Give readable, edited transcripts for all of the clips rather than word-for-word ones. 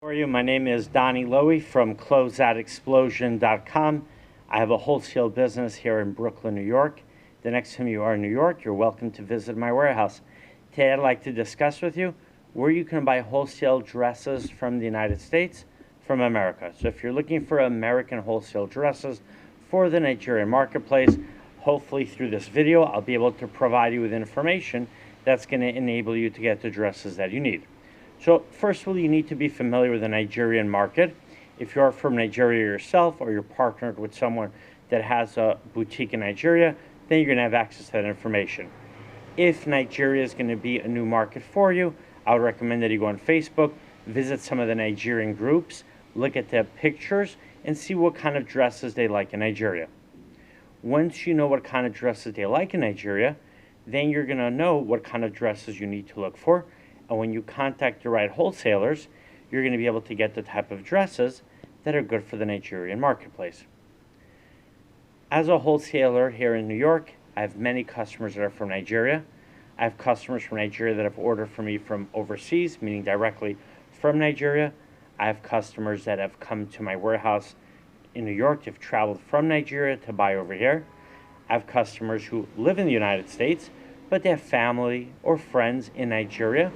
For you, my name is Donnie Lowy from Closeoutexplosion.com. I have a wholesale business here in Brooklyn, New York. The next time you are in New York, you're welcome to visit my warehouse. Today I'd like to discuss with you where you can buy wholesale dresses from the United States, from America. So if you're looking for American wholesale dresses for the Nigerian marketplace, hopefully through this video I'll be able to provide you with information that's going to enable you to get the dresses that you need. So first of all, you need to be familiar with the Nigerian market. If you're from Nigeria yourself or you're partnered with someone that has a boutique in Nigeria, then you're going to have access to that information. If Nigeria is going to be a new market for you, I would recommend that you go on Facebook, visit some of the Nigerian groups, look at their pictures, and see what kind of dresses they like in Nigeria. Once you know what kind of dresses they like in Nigeria, then you're going to know what kind of dresses you need to look for. And when you contact the right wholesalers, you're going to be able to get the type of dresses that are good for the Nigerian marketplace. As a wholesaler here in New York, I have many customers that are from Nigeria. I have customers from Nigeria that have ordered from me from overseas, meaning directly from Nigeria. I have customers that have come to my warehouse in New York, have traveled from Nigeria to buy over here. I have customers who live in the United States, but they have family or friends in Nigeria.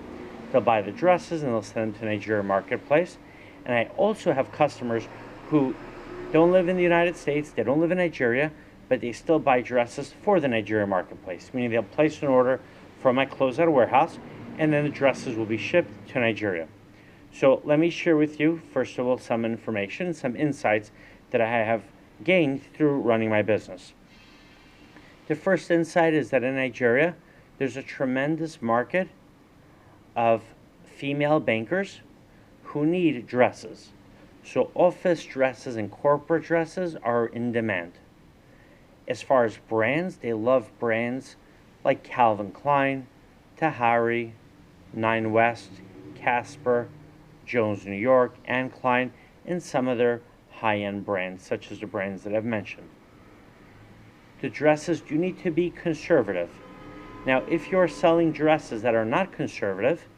They'll buy the dresses and they'll send them to Nigeria marketplace. And I also have customers who don't live in the United States, they don't live in Nigeria, but they still buy dresses for the Nigeria marketplace, meaning they'll place an order from my closeout warehouse and then the dresses will be shipped to Nigeria. So let me share with you, first of all, some information, some insights that I have gained through running my business. The first insight is that in Nigeria, there's a tremendous market of female bankers who need dresses. So office dresses and corporate dresses are in demand. As far as brands, they love brands like Calvin Klein, Tahari, Nine West, Casper, Jones New York, Anne Klein, and some other high-end brands such as the brands that I've mentioned. The dresses do need to be conservative. Now, if you're selling dresses that are not conservative,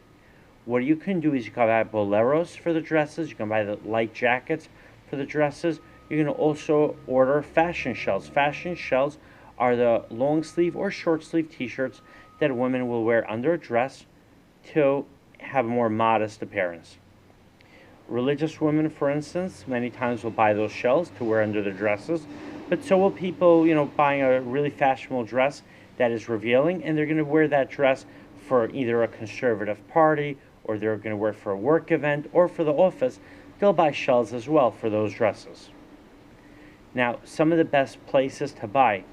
what you can do is you can buy boleros for the dresses, you can buy the light jackets for the dresses. You can also order fashion shells. Fashion shells are the long sleeve or short sleeve t-shirts that women will wear under a dress to have a more modest appearance. Religious women, for instance, many times will buy those shells to wear under their dresses, but so will people, buying a really fashionable dress that is revealing, and they're going to wear that dress for either a conservative party or they're going to wear for a work event or for the office. They'll buy shells as well for those dresses. Now, some of the best places to buy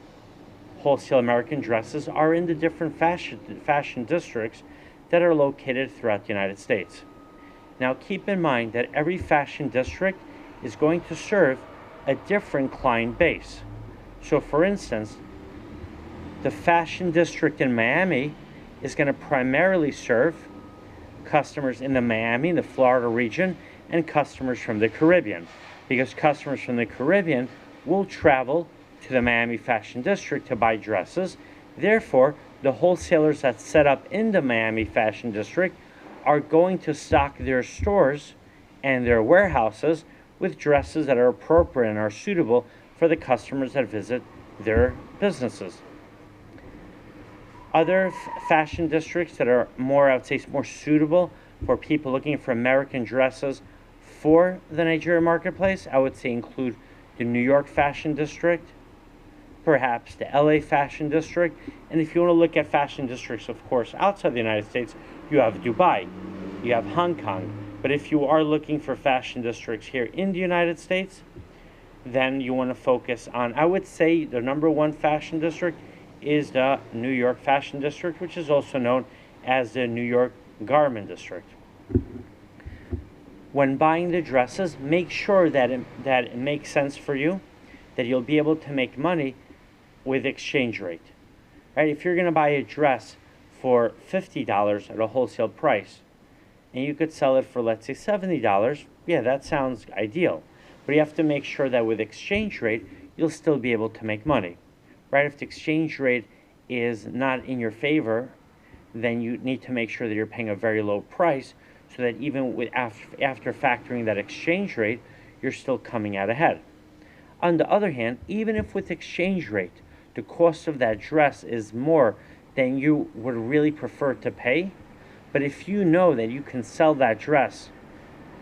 wholesale American dresses are in the different fashion districts that are located throughout the United States. Now, keep in mind that every fashion district is going to serve a different client base. So, for instance, the fashion district in Miami is going to primarily serve customers in the Miami, the Florida region, and customers from the Caribbean, because customers from the Caribbean will travel to the Miami fashion district to buy dresses. Therefore, the wholesalers that set up in the Miami fashion district are going to stock their stores and their warehouses with dresses that are appropriate and are suitable for the customers that visit their businesses. Other fashion districts that are more, I would say, more suitable for people looking for American dresses for the Nigeria marketplace, I would say include the New York fashion district, perhaps the LA fashion district, and if you want to look at fashion districts, of course, outside the United States, you have Dubai, you have Hong Kong. But if you are looking for fashion districts here in the United States, then you want to focus on, I would say, the number one fashion district is the New York Fashion District, which is also known as the New York Garment District. When buying the dresses, make sure that it makes sense for you, that you'll be able to make money with exchange rate. Right? If you're going to buy a dress for $50 at a wholesale price, and you could sell it for, let's say, $70, yeah, that sounds ideal. But you have to make sure that with exchange rate, you'll still be able to make money. Right? If the exchange rate is not in your favor, then you need to make sure that you're paying a very low price so that even with after factoring that exchange rate, you're still coming out ahead. On the other hand, even if with exchange rate, the cost of that dress is more than you would really prefer to pay, but if you know that you can sell that dress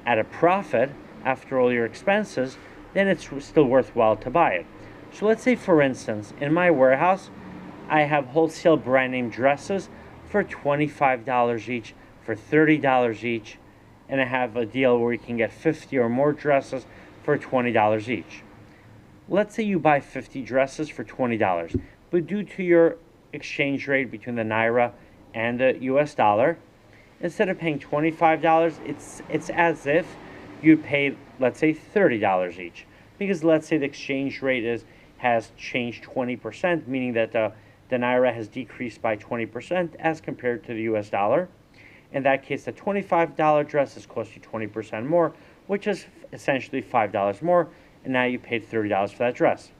at a profit after all your expenses, then it's still worthwhile to buy it. So let's say, for instance, in my warehouse, I have wholesale brand name dresses for $25 each, for $30 each, and I have a deal where you can get 50 or more dresses for $20 each. Let's say you buy 50 dresses for $20, but due to your exchange rate between the Naira and the US dollar, instead of paying $25, it's as if you paid, let's say, $30 each. Because let's say the exchange rate has changed 20%, meaning that the Naira has decreased by 20% as compared to the US dollar. In that case, the $25 dresses cost you 20% more, which is essentially $5 more, and now you paid $30 for that dress.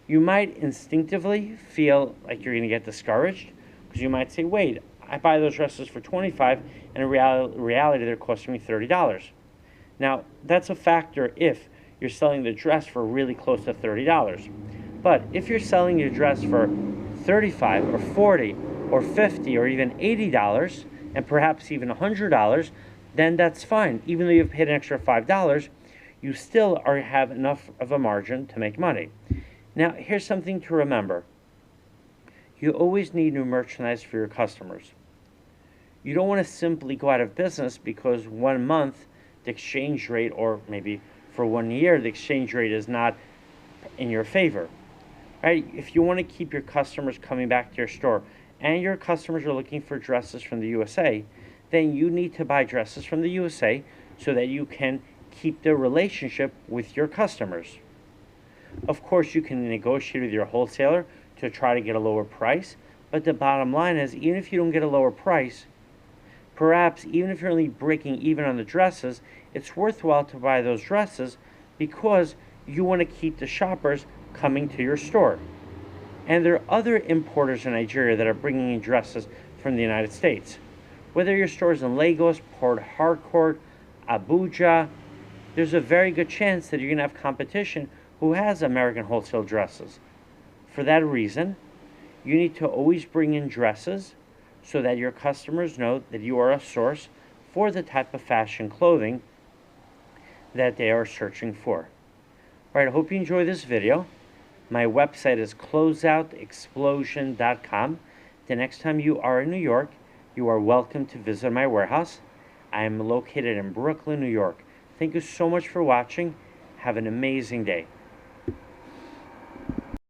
You might instinctively feel like you're going to get discouraged, because you might say, wait, I buy those dresses for $25, and in reality they're costing me $30. Now, that's a factor if you're selling the dress for really close to $30. But if you're selling your dress for $35 or $40 or $50 or even $80, and perhaps even $100, then that's fine. Even though you've paid an extra $5, you still have enough of a margin to make money. Now, here's something to remember. You always need new merchandise for your customers. You don't want to simply go out of business because 1 month the exchange rate, or maybe for 1 year, the exchange rate is not in your favor. Right? If you want to keep your customers coming back to your store, and your customers are looking for dresses from the USA, then you need to buy dresses from the USA so that you can keep the relationship with your customers. Of course, you can negotiate with your wholesaler to try to get a lower price, but the bottom line is, even if you don't get a lower price, perhaps even if you're only breaking even on the dresses, it's worthwhile to buy those dresses because you want to keep the shoppers coming to your store. And there are other importers in Nigeria that are bringing in dresses from the United States. Whether your store is in Lagos, Port Harcourt, Abuja, there's a very good chance that you're going to have competition who has American wholesale dresses. For that reason, you need to always bring in dresses so that your customers know that you are a source for the type of fashion clothing that they are searching for. All right, I hope you enjoy this video. My website is closeoutexplosion.com. The next time you are in New York, you are welcome to visit my warehouse. I am located in Brooklyn, New York. Thank you so much for watching. Have an amazing day.